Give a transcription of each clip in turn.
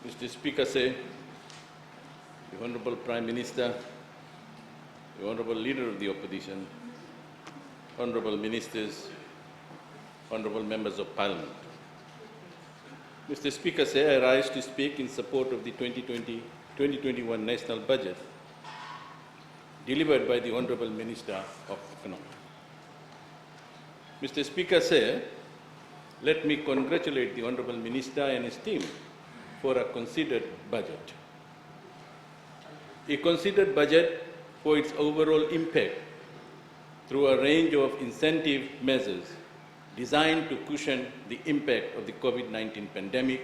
Mr. Speaker, the Honorable Prime Minister, the Honorable Leader of the Opposition, Honorable Ministers, Honorable Members of Parliament. Mr. Speaker, I rise to speak in support of the 2020-2021 National Budget delivered by the Honorable Minister of Economy. Mr. Speaker, let me congratulate the Honorable Minister and his team for a considered budget. A considered budget for its overall impact through a range of incentive measures designed to cushion the impact of the COVID-19 pandemic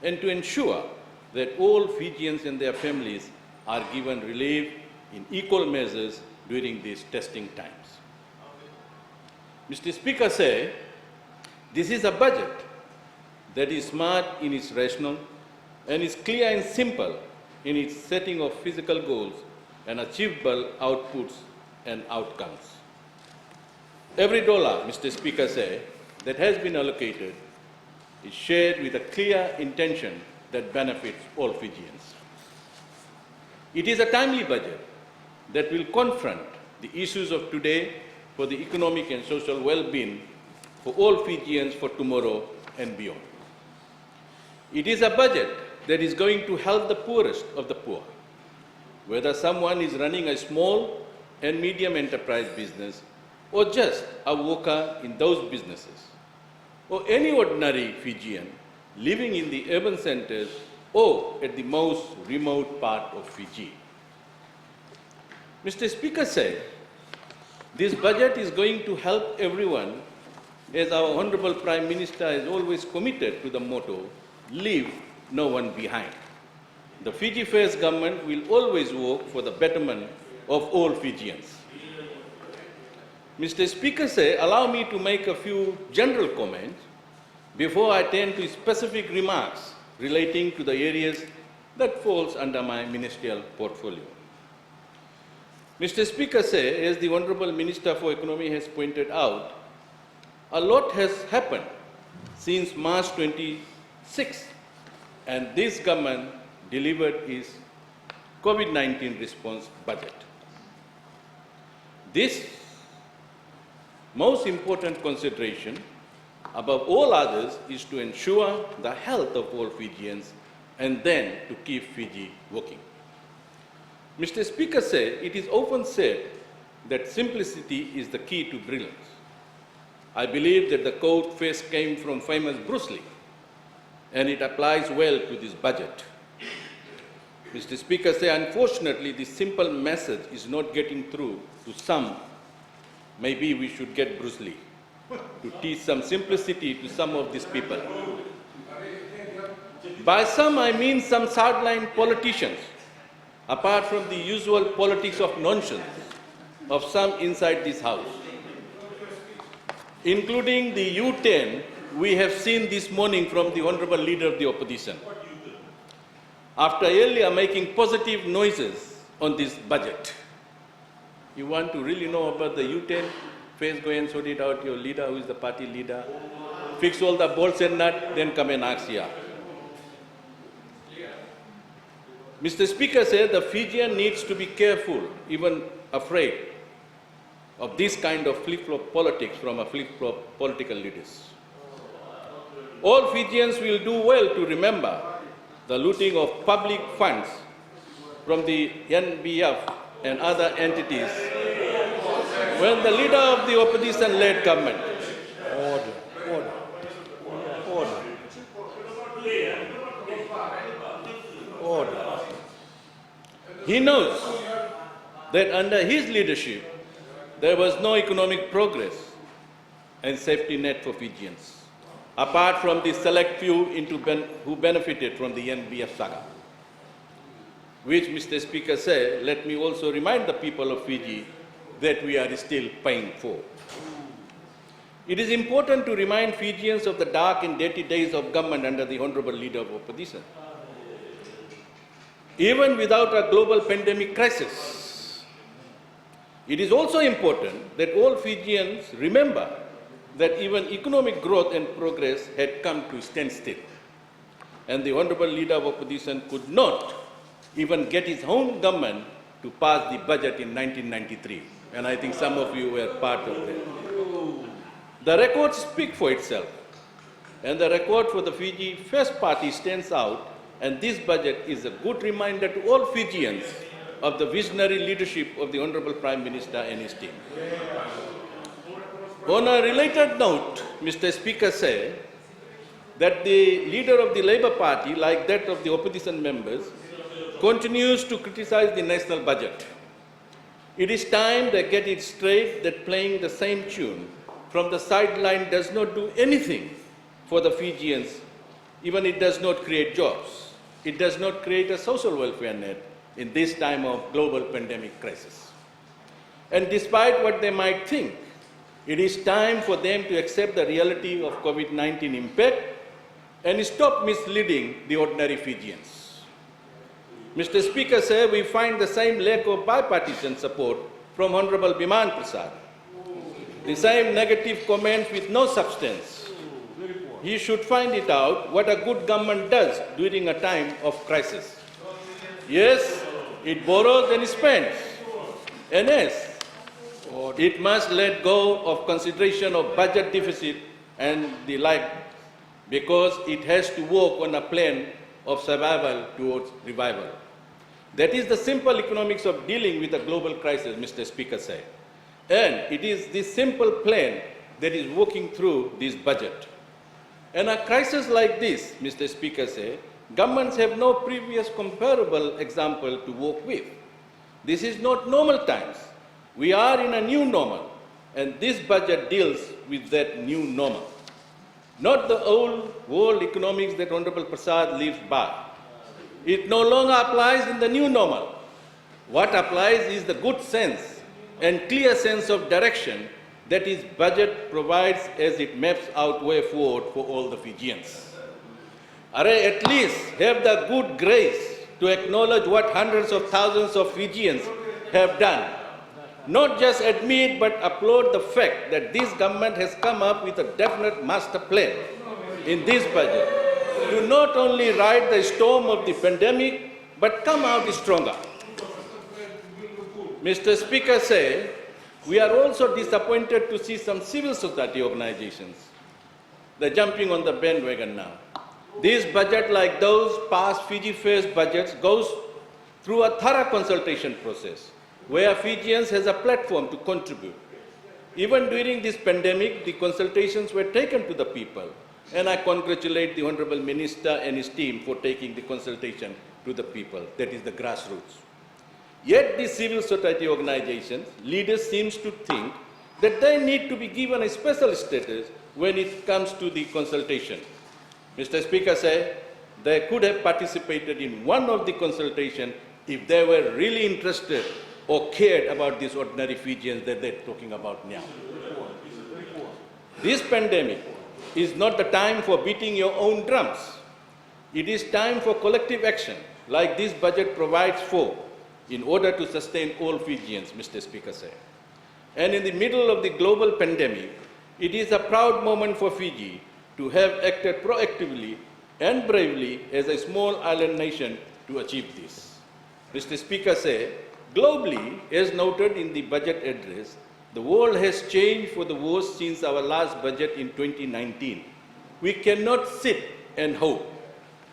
and to ensure that all Fijians and their families are given relief in equal measures during these testing times. Mr. Speaker, this is a budget that is smart in its rationale and is clear and simple in its setting of physical goals and achievable outputs and outcomes. Every dollar, Mr. Speaker, that has been allocated is shared with a clear intention that benefits all Fijians. It is a timely budget that will confront the issues of today for the economic and social well-being for all Fijians for tomorrow and beyond. It is a budget that is going to help the poorest of the poor, whether someone is running a small and medium enterprise business or just a worker in those businesses, or any ordinary Fijian living in the urban centers or at the most remote part of Fiji. Mr. Speaker, this budget is going to help everyone, as our Honorable Prime Minister is always committed to the motto, leave no one behind. The Fiji First government will always work for the betterment of all Fijians. Mr. Speaker, allow me to make a few general comments before I turn to specific remarks relating to the areas that falls under my ministerial portfolio. Mr. Speaker, as the Honorable Minister for Economy has pointed out, a lot has happened since March 26, and this government delivered its COVID-19 response budget. This most important consideration, above all others, is to ensure the health of all Fijians and then to keep Fiji working. Mr. Speaker, it is often said that simplicity is the key to brilliance. I believe that the quote first came from famous Bruce Lee, and it applies well to this budget. Mr. Speaker, unfortunately, this simple message is not getting through to some. Maybe we should get Bruce Lee to teach some simplicity to some of these people. By some, I mean some sideline politicians, apart from the usual politics of nonsense of some inside this house, including the U-turn we have seen this morning from the Honorable Leader of the Opposition, after earlier making positive noises on this budget. You want to really know about the U-turn? First go and sort it out, your leader, who is the party leader. Fix all the bolts and nuts, then come and ask here. Mr. Speaker, the Fijian needs to be careful, even afraid, of this kind of flip-flop politics from a flip-flop political leaders. All Fijians will do well to remember the looting of public funds from the NBF and other entities when the leader of the opposition led government. Order. He knows that under his leadership, there was no economic progress and safety net for Fijians, apart from the select few who benefited from the NBF saga. Which, Mr. Speaker, let me also remind the people of Fiji that we are still paying for. It is important to remind Fijians of the dark and dirty days of government under the Honorable Leader of Opposition. Even without a global pandemic crisis, it is also important that all Fijians remember that even economic growth and progress had come to standstill. and the Honorable Leader of Opposition could not even get his own government to pass the budget in 1993. And I think some of you were part of that. The records speak for itself. And the record for the Fiji First Party stands out, and this budget is a good reminder to all Fijians of the visionary leadership of the Honorable Prime Minister and his team. On a related note, Mr. Speaker said that the leader of the Labour Party, like that of the opposition members, continues to criticize the national budget. It is time they get it straight that playing the same tune from the sideline does not do anything for the Fijians. Even it does not create jobs. It does not create a social welfare net in this time of global pandemic crisis. And despite what they might think, it is time for them to accept the reality of COVID-19 impact and stop misleading the ordinary Fijians. Mr. Speaker, sir, we find the same lack of bipartisan support from Honorable Biman Prasad. The same negative comments with no substance. He should find it out what a good government does during a time of crisis. Yes, it borrows and spends. And yes, it must let go of consideration of budget deficit and the like, because it has to work on a plan of survival towards revival. That is the simple economics of dealing with a global crisis, Mr. Speaker said. And it is this simple plan that is working through this budget. In a crisis like this, Mr. Speaker said, governments have no previous comparable example to work with. This is not normal times. We are in a new normal, and this budget deals with that new normal. Not the old world economics that Honorable Prasad lives by. It no longer applies in the new normal. What applies is the good sense and clear sense of direction that his budget provides as it maps out way forward for all the Fijians. At least have the good grace to acknowledge what hundreds of thousands of Fijians have done. Not just admit but applaud the fact that this government has come up with a definite master plan in this budget to not only ride the storm of the pandemic but come out stronger. Mr. Speaker said, we are also disappointed to see some civil society organizations. They're jumping on the bandwagon now. This budget, like those past Fiji First budgets, goes through a thorough consultation process where Fijians has a platform to contribute. Even during this pandemic, the consultations were taken to the people, and I congratulate the Honorable Minister and his team for taking the consultation to the people, that is the grassroots. Yet the civil society organizations, leaders seem to think that they need to be given a special status when it comes to the consultation. Mr. Speaker said they could have participated in one of the consultations if they were really interested or cared about these ordinary Fijians that they're talking about now. This pandemic is not the time for beating your own drums. It is time for collective action, like this budget provides for, in order to sustain all Fijians, Mr. Speaker said. And in the middle of the global pandemic, it is a proud moment for Fiji to have acted proactively and bravely as a small island nation to achieve this. Mr. Speaker said, globally, as noted in the budget address, the world has changed for the worse since our last budget in 2019. We cannot sit and hope.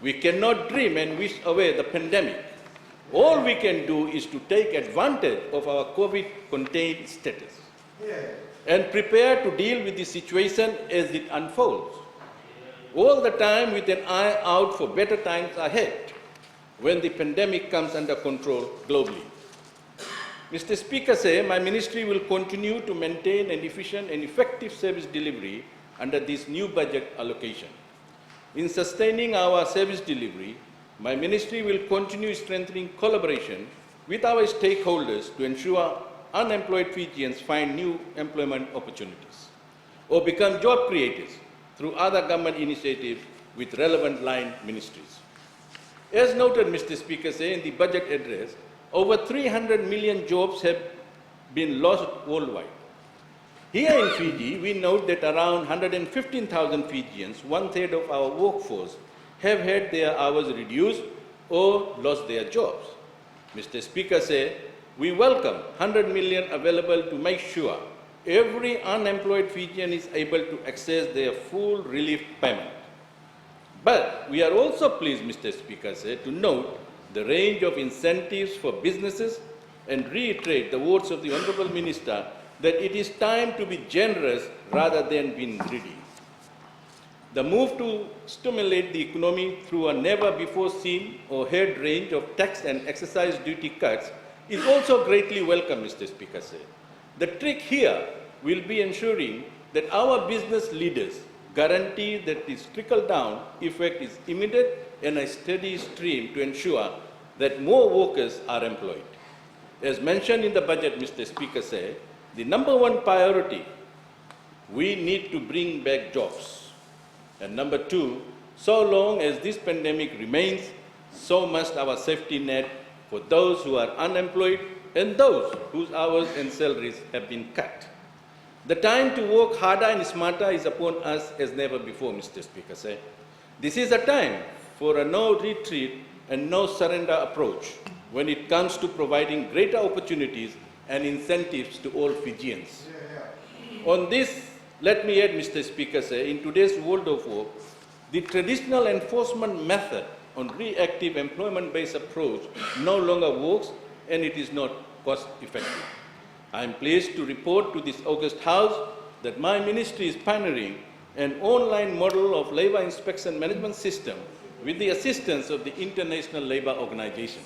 We cannot dream and wish away the pandemic. All we can do is to take advantage of our COVID-contained status and prepare to deal with the situation as it unfolds, all the time with an eye out for better times ahead when the pandemic comes under control globally. Mr. Speaker said, my ministry will continue to maintain an efficient and effective service delivery under this new budget allocation. In sustaining our service delivery, my ministry will continue strengthening collaboration with our stakeholders to ensure unemployed Fijians find new employment opportunities or become job creators through other government initiatives with relevant line ministries. As noted, Mr. Speaker, in the budget address, over 300 million jobs have been lost worldwide. Here in Fiji, we note that around 115,000 Fijians, one-third of our workforce, have had their hours reduced or lost their jobs. Mr. Speaker said, we welcome 100 million available to make sure every unemployed Fijian is able to access their full relief payment. But we are also pleased, Mr. Speaker said, to note the range of incentives for businesses and reiterate the words of the Honourable Minister that it is time to be generous rather than being greedy. The move to stimulate the economy through a never-before-seen or heard range of tax and excise duty cuts is also greatly welcome, Mr. Speaker said. The trick here will be ensuring that our business leaders guarantee that this trickle-down effect is immediate and a steady stream to ensure that more workers are employed. As mentioned in the budget, Mr. Speaker said, the number one priority, we need to bring back jobs. And number two, so long as this pandemic remains, so must our safety net for those who are unemployed and those whose hours and salaries have been cut. The time to work harder and smarter is upon us as never before, Mr. Speaker said. This is a time for a no retreat and no surrender approach when it comes to providing greater opportunities and incentives to all Fijians. On this, let me add, Mr. Speaker said, in today's world of work, the traditional enforcement method on reactive employment-based approach no longer works and it is not cost-effective. I am pleased to report to this August House that my ministry is pioneering an online model of labour inspection management system with the assistance of the International Labour Organization.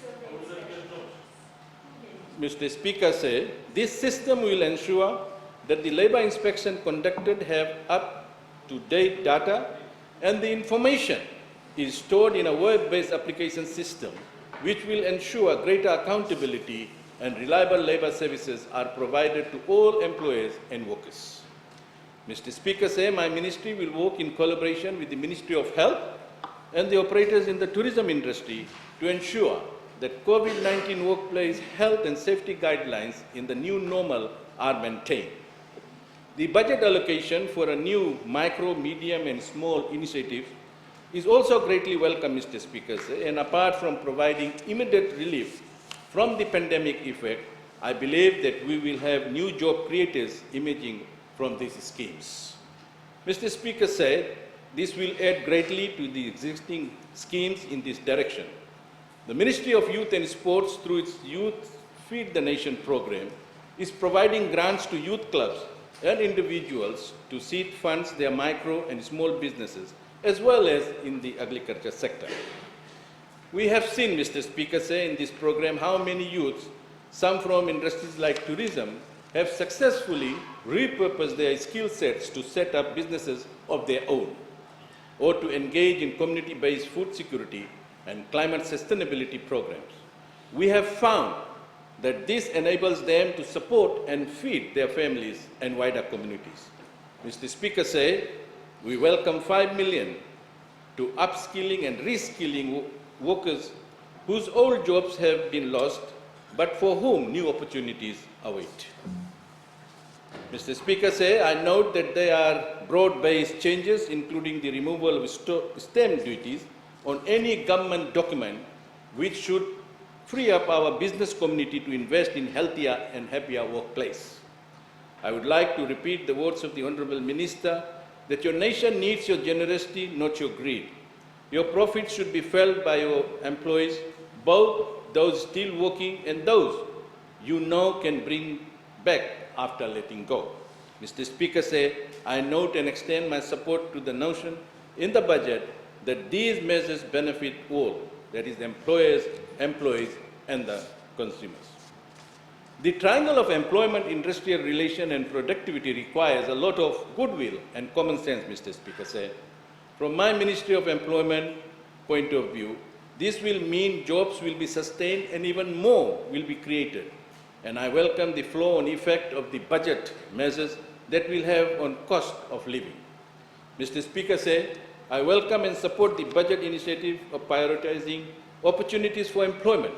Mr. Speaker said, this system will ensure that the labour inspection conducted have up-to-date data and the information is stored in a web-based application system which will ensure greater accountability and reliable labour services are provided to all employers and workers. Mr. Speaker said, my ministry will work in collaboration with the Ministry of Health and the operators in the tourism industry to ensure that COVID-19 workplace health and safety guidelines in the new normal are maintained. The budget allocation for a new micro, medium and small initiative is also greatly welcome, Mr. Speaker, and apart from providing immediate relief from the pandemic effect, I believe that we will have new job creators emerging from these schemes. Mr. Speaker said, this will add greatly to the existing schemes in this direction. The Ministry of Youth and Sports, through its Youth Feed the Nation program, is providing grants to youth clubs and individuals to seed funds their micro and small businesses, as well as in the agriculture sector. We have seen, Mr. Speaker, say in this program how many youths, some from industries like tourism, have successfully repurposed their skill sets to set up businesses of their own, or to engage in community-based food security and climate sustainability programs. We have found that this enables them to support and feed their families and wider communities. Mr. Speaker said, we welcome 5 million to upskilling and reskilling workers whose old jobs have been lost, but for whom new opportunities await. Mr. Speaker said, I note that there are broad-based changes, including the removal of stamp duties on any government document, which should free up our business community to invest in healthier and happier workplace. I would like to repeat the words of the Honourable Minister that your nation needs your generosity, not your greed. Your profits should be felt by your employees, both those still working and those you know can bring back after letting go. Mr. Speaker said, I note and extend my support to the notion in the budget that these measures benefit all, that is, employers, employees, and the consumers. The triangle of employment, industrial relation, and productivity requires a lot of goodwill and common sense, Mr. Speaker said. From my Ministry of Employment point of view, this will mean jobs will be sustained and even more will be created. And I welcome the flow-on effect of the budget measures that will have on cost of living. Mr. Speaker said, I welcome and support the budget initiative of prioritizing opportunities for employment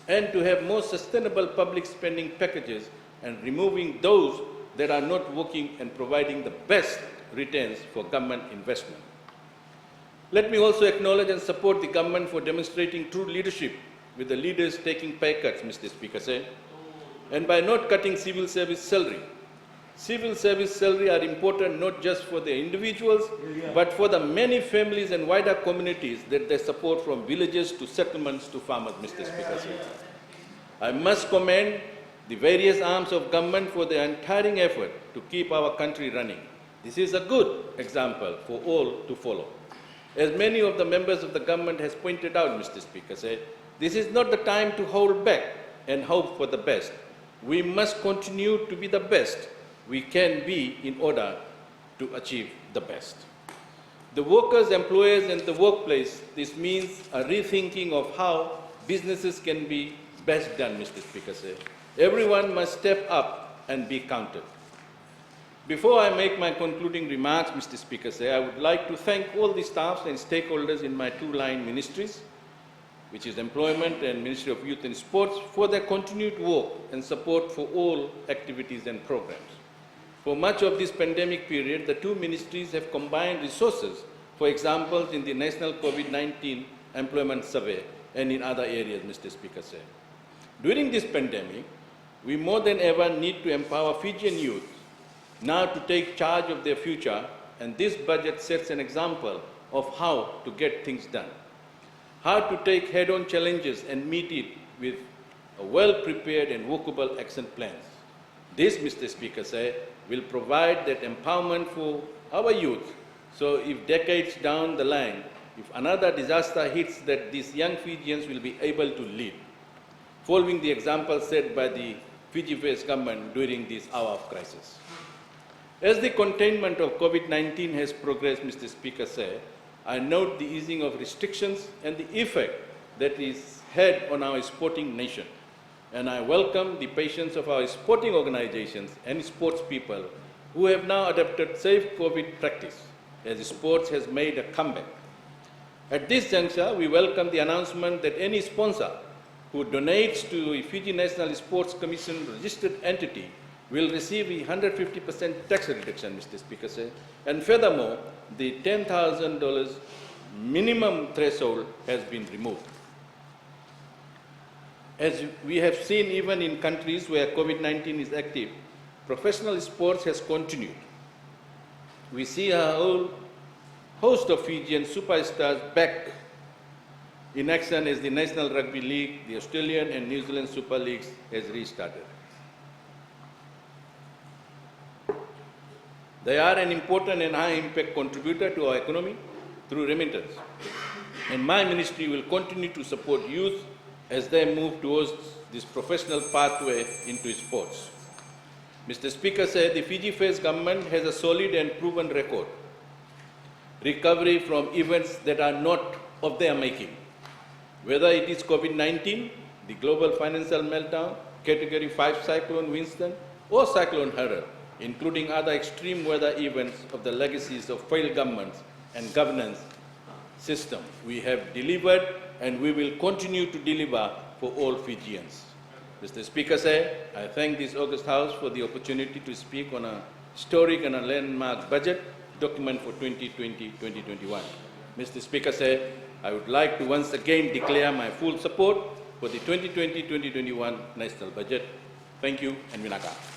and to have more sustainable public spending packages and removing those that are not working and providing the best returns for government investment. Let me also acknowledge and support the government for demonstrating true leadership with the leaders taking pay cuts, Mr. Speaker said, and by not cutting civil service salary. Civil service salary are important not just for the individuals, but for the many families and wider communities that they support from villages to settlements to farmers, Mr. Speaker said. I must commend the various arms of government for their untiring effort to keep our country running. This is a good example for all to follow. As many of the members of the government has pointed out, Mr. Speaker said, this is not the time to hold back and hope for the best. We must continue to be the best we can be in order to achieve the best. The workers, employers, and the workplace, this means a rethinking of how businesses can be best done, Mr. Speaker said. Everyone must step up and be counted. Before I make my concluding remarks, Mr. Speaker said, I would like to thank all the staffs and stakeholders in my two-line ministries, which is Employment and Ministry of Youth and Sports, for their continued work and support for all activities and programs. For much of this pandemic period, the two ministries have combined resources, for example, in the National COVID-19 Employment Survey and in other areas, Mr. Speaker said. During this pandemic, we more than ever need to empower Fijian youth now to take charge of their future, and this budget sets an example of how to get things done, how to take head-on challenges and meet it with a well-prepared and workable action plans. This, Mr. Speaker said, will provide that empowerment for our youth, so if decades down the line, if another disaster hits, that these young Fijians will be able to lead, following the example set by the Fiji Face government during this hour of crisis. As the containment of COVID-19 has progressed, Mr. Speaker said, I note the easing of restrictions and the effect that is had on our sporting nation. And I welcome the patience of our sporting organizations and sports people who have now adopted safe COVID practice as sports has made a comeback. At this juncture, we welcome the announcement that any sponsor who donates to a Fiji National Sports Commission registered entity will receive a 150% tax reduction, Mr. Speaker said. And furthermore, the $10,000 minimum threshold has been removed. As we have seen even in countries where COVID-19 is active, professional sports has continued. We see a whole host of Fijian superstars back in action as the National Rugby League, the Australian and New Zealand Super Leagues has restarted. They are an important and high-impact contributor to our economy through remittance. And my ministry will continue to support youth as they move towards this professional pathway into sports. Mr. Speaker said the Fiji Face government has a solid and proven record. Recovery from events that are not of their making. Whether it is COVID-19, the global financial meltdown, Category 5 Cyclone Winston, or Cyclone Harold, including other extreme weather events of the legacies of failed governments and governance system. We have delivered and we will continue to deliver for all Fijians. Mr. Speaker said, I thank this August House for the opportunity to speak on a historic and a landmark budget document for 2020-2021. Mr. Speaker said, I would like to once again declare my full support for the 2020-2021 national budget. Thank you and Vinaka.